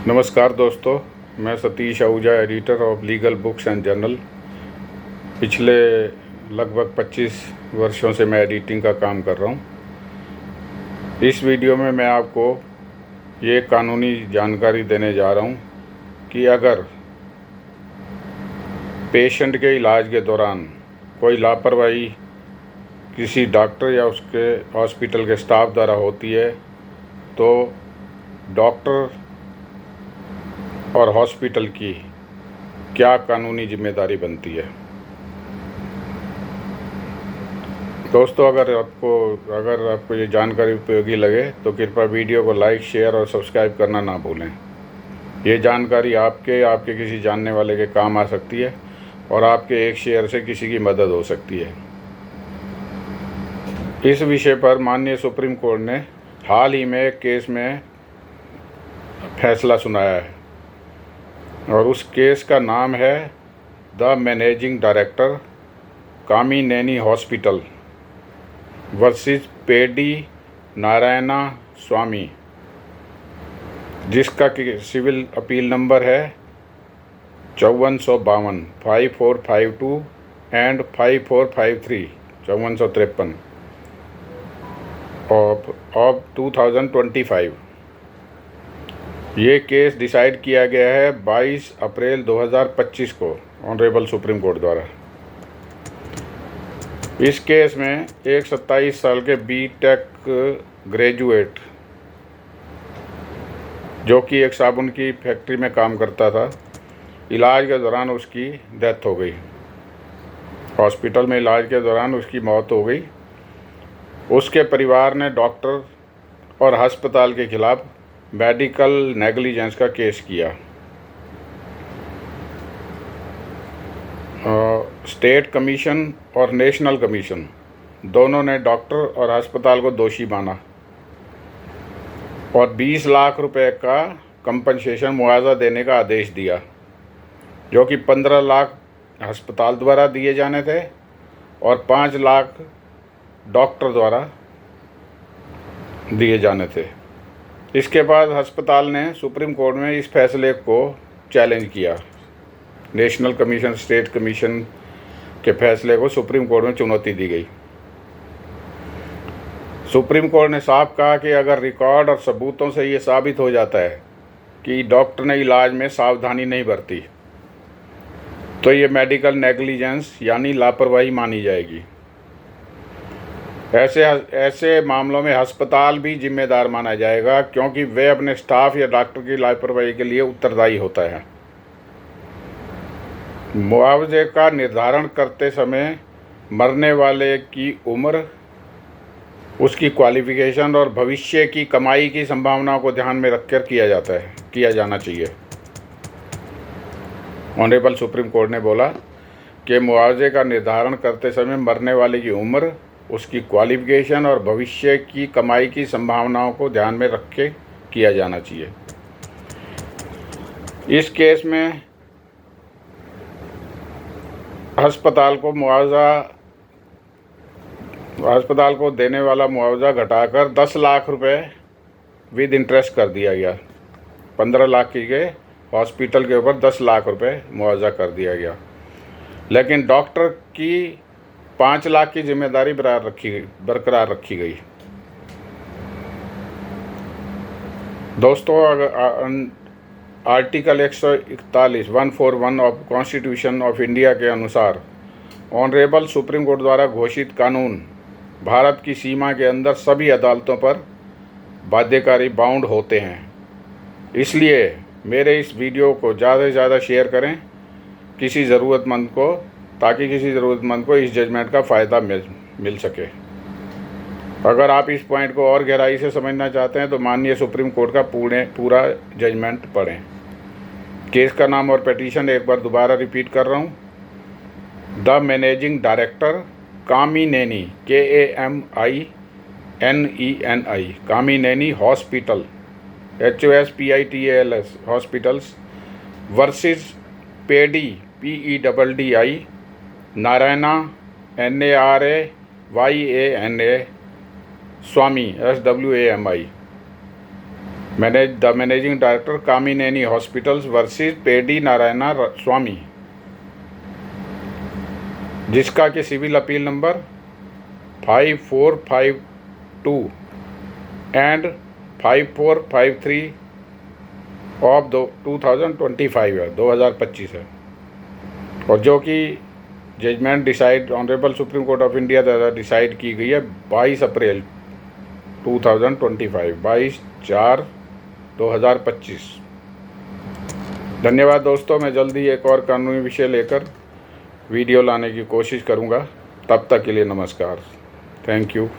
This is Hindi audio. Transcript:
नमस्कार दोस्तों, मैं Satish Ahuja, editor of legal books and journal. पिछले लगभग 25 वर्षों से मैं एडिटिंग का काम कर रहा हूँ। इस वीडियो में मैं आपको ये कानूनी जानकारी देने जा रहा हूँ कि अगर पेशेंट के इलाज के दौरान कोई लापरवाही किसी डॉक्टर या उसके हॉस्पिटल के स्टाफ द्वारा होती है तो डॉक्टर और हॉस्पिटल की क्या कानूनी जिम्मेदारी बनती है। दोस्तों, अगर आपको ये जानकारी उपयोगी लगे तो कृपया वीडियो को लाइक, शेयर और सब्सक्राइब करना ना भूलें। ये जानकारी आपके किसी जानने वाले के काम आ सकती है और आपके एक शेयर से किसी की मदद हो सकती है। इस विषय पर माननीय सुप्रीम कोर्ट ने हाल ही में एक केस में फैसला सुनाया है और उस केस का नाम है the managing director Kamineni hospital versus Peddi Narayana Swamy, जिसका सिविल अपील नंबर है 5452 5452 एंड 5453 5453 ऑफ 2025। ये केस डिसाइड किया गया है 22 अप्रैल 2025 को ऑनरेबल सुप्रीम कोर्ट द्वारा। इस केस में एक 27 साल के बीटेक ग्रेजुएट, जो कि एक साबुन की फैक्ट्री में काम करता था, इलाज के दौरान उसकी डेथ हो गई। हॉस्पिटल में इलाज के दौरान उसकी मौत हो गई। उसके परिवार ने डॉक्टर और अस्पताल के खिलाफ मेडिकल नेग्लिजेंस का केस किया। स्टेट कमीशन और नेशनल कमीशन दोनों ने डॉक्टर और अस्पताल को दोषी माना और 20 लाख रुपए का कंपनसेशन मुआवजा देने का आदेश दिया, जो कि 15 लाख अस्पताल द्वारा दिए जाने थे और 5 लाख डॉक्टर द्वारा दिए जाने थे। इसके बाद अस्पताल ने सुप्रीम कोर्ट में इस फैसले को चैलेंज किया। नेशनल कमीशन, स्टेट कमीशन के फैसले को सुप्रीम कोर्ट में चुनौती दी गई। सुप्रीम कोर्ट ने साफ कहा कि अगर रिकॉर्ड और सबूतों से ये साबित हो जाता है कि डॉक्टर ने इलाज में सावधानी नहीं बरती तो ये मेडिकल नेग्लिजेंस यानी लापरवाही मानी जाएगी। ऐसे मामलों में अस्पताल भी जिम्मेदार माना जाएगा, क्योंकि वे अपने स्टाफ या डॉक्टर की लापरवाही के लिए उत्तरदायी होता है। मुआवजे का निर्धारण करते समय मरने वाले की उम्र, उसकी क्वालिफिकेशन और भविष्य की कमाई की संभावनाओं को ध्यान में रखकर किया जाना चाहिए। ऑनरेबल सुप्रीम कोर्ट ने बोला कि मुआवजे का निर्धारण करते समय मरने वाले की उम्र, उसकी क्वालिफिकेशन और भविष्य की कमाई की संभावनाओं को ध्यान में रख के किया जाना चाहिए। इस केस में अस्पताल को देने वाला मुआवजा घटाकर 10 लाख रुपए विद इंटरेस्ट कर दिया गया। 15 लाख की गए हॉस्पिटल के ऊपर 10 लाख रुपए मुआवजा कर दिया गया, लेकिन डॉक्टर की 5 लाख की जिम्मेदारी बरकरार रखी गई। दोस्तों, article 141 of constitution of India के अनुसार ऑनरेबल सुप्रीम कोर्ट द्वारा घोषित कानून भारत की सीमा के अंदर सभी अदालतों पर बाध्यकारी बाउंड होते हैं। इसलिए मेरे इस वीडियो को ज़्यादा से ज़्यादा शेयर करें किसी ज़रूरतमंद को, ताकि किसी ज़रूरतमंद को इस जजमेंट का फ़ायदा मिल सके। अगर आप इस पॉइंट को और गहराई से समझना चाहते हैं तो माननीय सुप्रीम कोर्ट का पूरा जजमेंट पढ़ें। केस का नाम और पिटीशन एक बार दोबारा रिपीट कर रहा हूँ। The managing director Kamineni KAMINENI Kamineni hospital HOSPITALS hospitals versus Peddi PEDDI Narayana NARAYANA Swamy SWAMI। The managing director Kamineni hospitals versus Peddi Narayana Swamy, जिसका कि civil appeal number 5452 and 5453 of 2025 है, 2025 है, और जो कि judgement decide honourable supreme court of India द्वारा डिसाइड की गई है 22 अप्रैल 2025, 22/4/2025। धन्यवाद दोस्तों। मैं जल्दी एक और कानूनी विषय लेकर वीडियो लाने की कोशिश करूंगा। तब तक के लिए नमस्कार। Thank you.